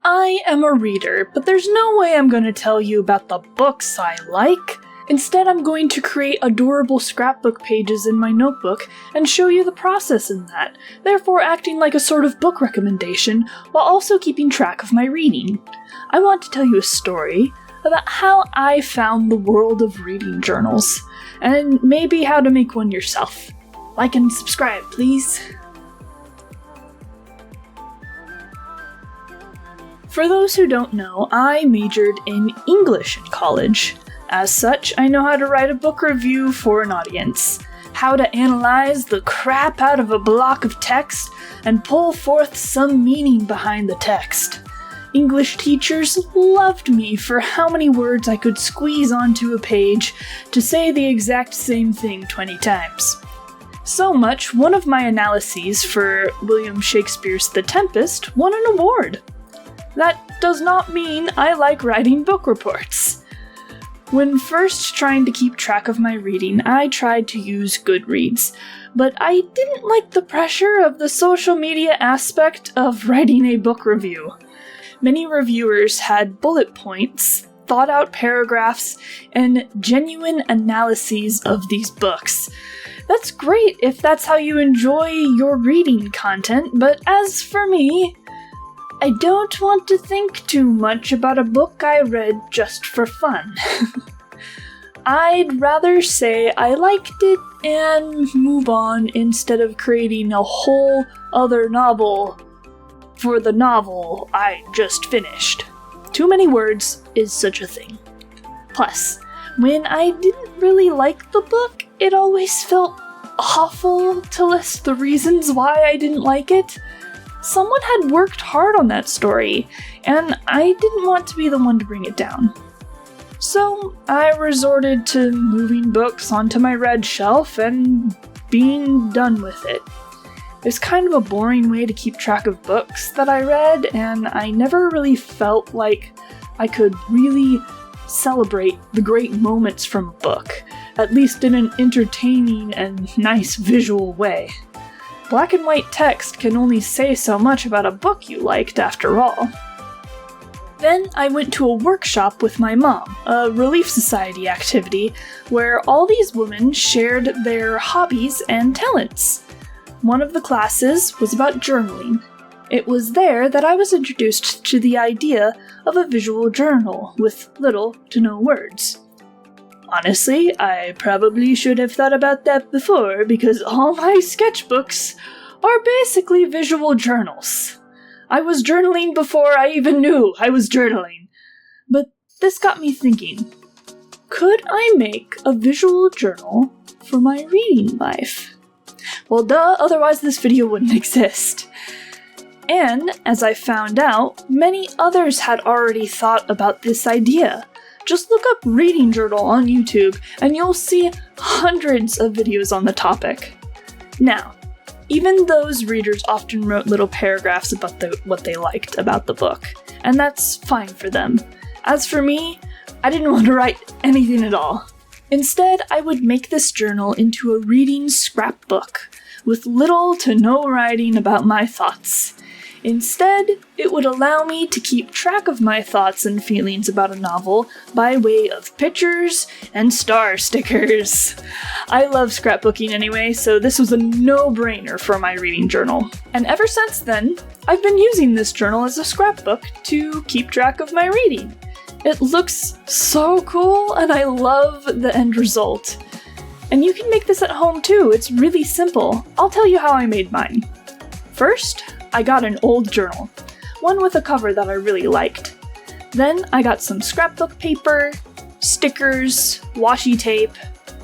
I am a reader, but there's no way I'm going to tell you about the books I like. Instead, I'm going to create adorable scrapbook pages in my notebook and show you the process in that, therefore acting like a sort of book recommendation while also keeping track of my reading. I want to tell you a story about how I found the world of reading journals, and maybe how to make one yourself. Like and subscribe, please. For those who don't know, I majored in English in college. As such, I know how to write a book review for an audience, how to analyze the crap out of a block of text and pull forth some meaning behind the text. English teachers loved me for how many words I could squeeze onto a page to say the exact same thing 20 times. So much, one of my analyses for William Shakespeare's The Tempest won an award. That does not mean I like writing book reports. When first trying to keep track of my reading, I tried to use Goodreads, but I didn't like the pressure of the social media aspect of writing a book review. Many reviewers had bullet points, thought-out paragraphs, and genuine analyses of these books. That's great if that's how you enjoy your reading content, but as for me, I don't want to think too much about a book I read just for fun. I'd rather say I liked it and move on instead of creating a whole other novel for the novel I just finished. Too many words is such a thing. Plus, when I didn't really like the book, it always felt awful to list the reasons why I didn't like it. Someone had worked hard on that story, and I didn't want to be the one to bring it down. So I resorted to moving books onto my red shelf and being done with it. It's kind of a boring way to keep track of books that I read, and I never really felt like I could really celebrate the great moments from a book, at least in an entertaining and nice visual way. Black and white text can only say so much about a book you liked after all. Then I went to a workshop with my mom, a Relief Society activity, where all these women shared their hobbies and talents. One of the classes was about journaling. It was there that I was introduced to the idea of a visual journal with little to no words. Honestly, I probably should have thought about that before, because all my sketchbooks are basically visual journals. I was journaling before I even knew I was journaling. But this got me thinking, could I make a visual journal for my reading life? Well, duh, otherwise this video wouldn't exist. And, as I found out, many others had already thought about this idea. Just look up reading journal on YouTube, and you'll see hundreds of videos on the topic. Now, even those readers often wrote little paragraphs about what they liked about the book, and that's fine for them. As for me, I didn't want to write anything at all. Instead, I would make this journal into a reading scrapbook, with little to no writing about my thoughts. Instead, it would allow me to keep track of my thoughts and feelings about a novel by way of pictures and star stickers. I love scrapbooking anyway, so this was a no-brainer for my reading journal. And ever since then, I've been using this journal as a scrapbook to keep track of my reading. It looks so cool, and I love the end result. And you can make this at home too, it's really simple. I'll tell you how I made mine. First, I got an old journal, one with a cover that I really liked. Then I got some scrapbook paper, stickers, washi tape,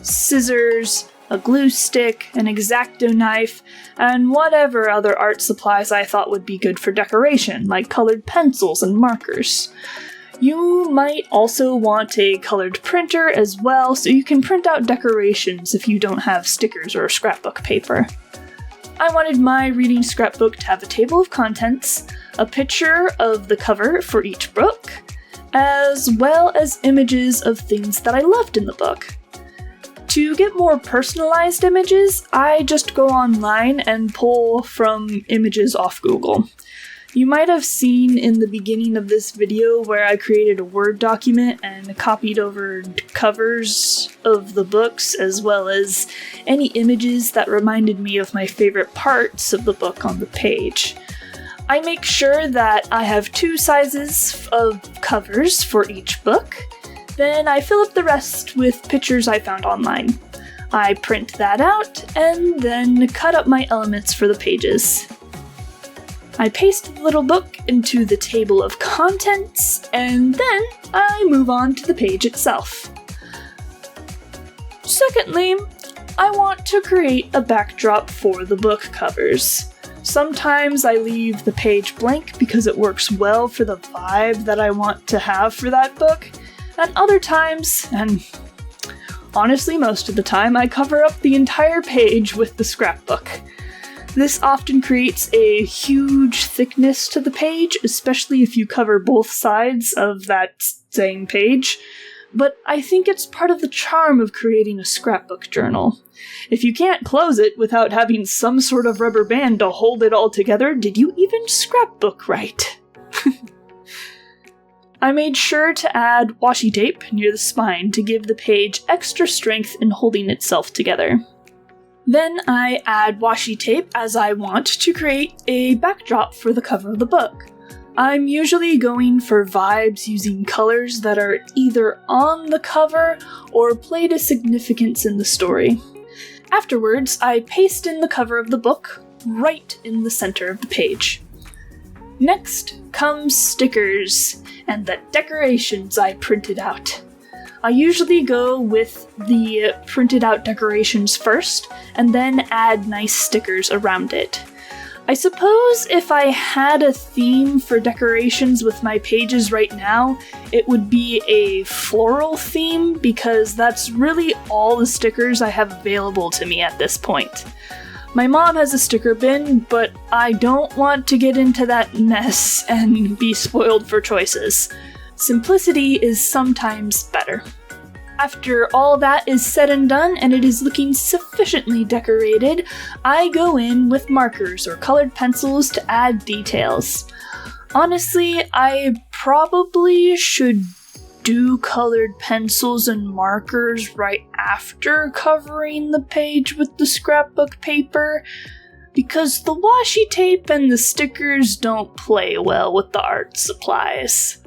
scissors, a glue stick, an X-Acto knife, and whatever other art supplies I thought would be good for decoration, like colored pencils and markers. You might also want a colored printer as well, so you can print out decorations if you don't have stickers or scrapbook paper. I wanted my reading scrapbook to have a table of contents, a picture of the cover for each book, as well as images of things that I loved in the book. To get more personalized images, I just go online and pull from images off Google. You might have seen in the beginning of this video where I created a Word document and copied over covers of the books as well as any images that reminded me of my favorite parts of the book on the page. I make sure that I have 2 sizes of covers for each book, then I fill up the rest with pictures I found online. I print that out and then cut up my elements for the pages. I paste the little book into the table of contents, and then I move on to the page itself. Secondly, I want to create a backdrop for the book covers. Sometimes I leave the page blank because it works well for the vibe that I want to have for that book, and other times, and honestly most of the time, I cover up the entire page with the scrapbook. This often creates a huge thickness to the page, especially if you cover both sides of that same page, but I think it's part of the charm of creating a scrapbook journal. If you can't close it without having some sort of rubber band to hold it all together, did you even scrapbook right? I made sure to add washi tape near the spine to give the page extra strength in holding itself together. Then I add washi tape as I want to create a backdrop for the cover of the book. I'm usually going for vibes using colors that are either on the cover or played a significance in the story. Afterwards, I paste in the cover of the book right in the center of the page. Next comes stickers and the decorations I printed out. I usually go with the printed out decorations first, and then add nice stickers around it. I suppose if I had a theme for decorations with my pages right now, it would be a floral theme, because that's really all the stickers I have available to me at this point. My mom has a sticker bin, but I don't want to get into that mess and be spoiled for choices. Simplicity is sometimes better. After all that is said and done and it is looking sufficiently decorated, I go in with markers or colored pencils to add details. Honestly, I probably should do colored pencils and markers right after covering the page with the scrapbook paper, because the washi tape and the stickers don't play well with the art supplies.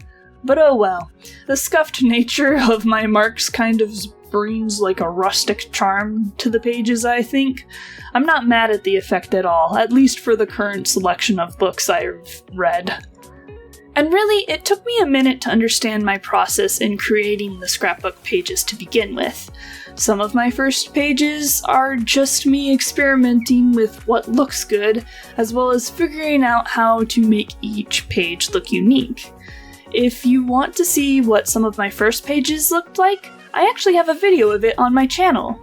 But oh well, the scuffed nature of my marks kind of brings like a rustic charm to the pages, I think. I'm not mad at the effect at all, at least for the current selection of books I've read. And really, it took me a minute to understand my process in creating the scrapbook pages to begin with. Some of my first pages are just me experimenting with what looks good, as well as figuring out how to make each page look unique. If you want to see what some of my first pages looked like, I actually have a video of it on my channel.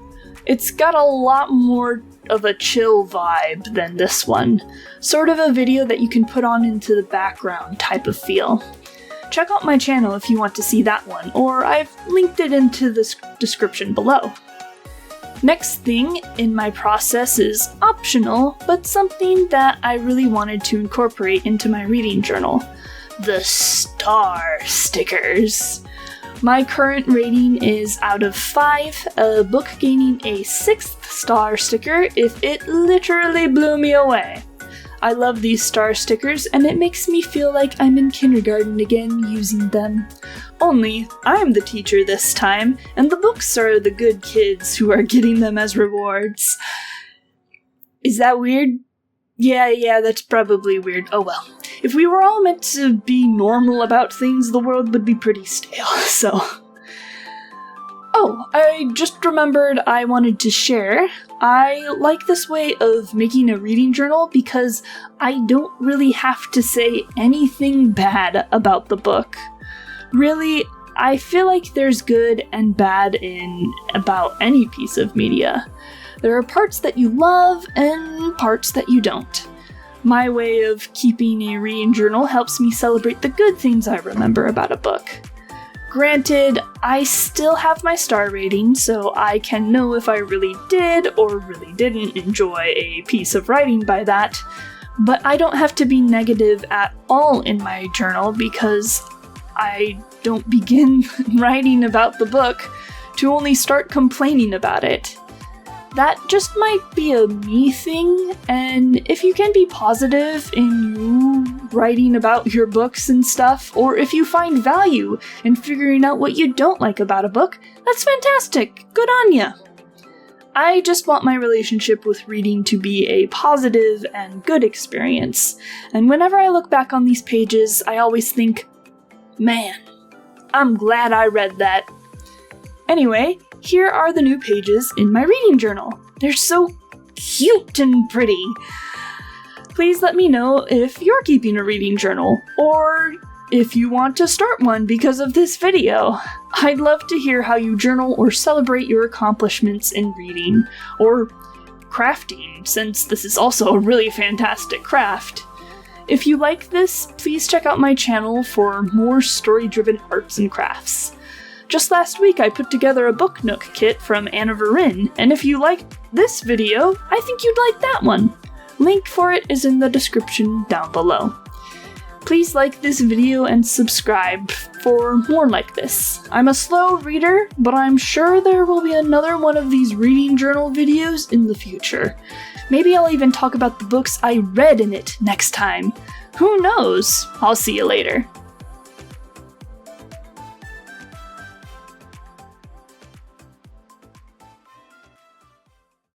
It's got a lot more of a chill vibe than this one. Sort of a video that you can put on into the background type of feel. Check out my channel if you want to see that one, or I've linked it into the description below. Next thing in my process is optional, but something that I really wanted to incorporate into my reading journal. The star stickers. My current rating is out of 5, a book gaining a 6th star sticker if it literally blew me away. I love these star stickers, and it makes me feel like I'm in kindergarten again using them. Only, I'm the teacher this time, and the books are the good kids who are getting them as rewards. Is that weird? Yeah, that's probably weird. Oh well. If we were all meant to be normal about things, the world would be pretty stale, so... Oh, I just remembered I wanted to share. I like this way of making a reading journal because I don't really have to say anything bad about the book. Really, I feel like there's good and bad in about any piece of media. There are parts that you love and parts that you don't. My way of keeping a reading journal helps me celebrate the good things I remember about a book. Granted, I still have my star rating, so I can know if I really did or really didn't enjoy a piece of writing by that, But I don't have to be negative at all in my journal because I don't begin writing about the book to only start complaining about it. That just might be a me thing, and if you can be positive in you writing about your books and stuff, or if you find value in figuring out what you don't like about a book, that's fantastic. Good on ya. I just want my relationship with reading to be a positive and good experience, and whenever I look back on these pages, I always think, man, I'm glad I read that. Anyway, here are the new pages in my reading journal. They're so cute and pretty. Please let me know if you're keeping a reading journal, or if you want to start one because of this video. I'd love to hear how you journal or celebrate your accomplishments in reading, or crafting, since this is also a really fantastic craft. If you like this, please check out my channel for more story-driven arts and crafts. Just last week I put together a book nook kit from Anna Varin, and if you liked this video, I think you'd like that one. Link for it is in the description down below. Please like this video and subscribe for more like this. I'm a slow reader, but I'm sure there will be another one of these reading journal videos in the future. Maybe I'll even talk about the books I read in it next time. Who knows? I'll see you later.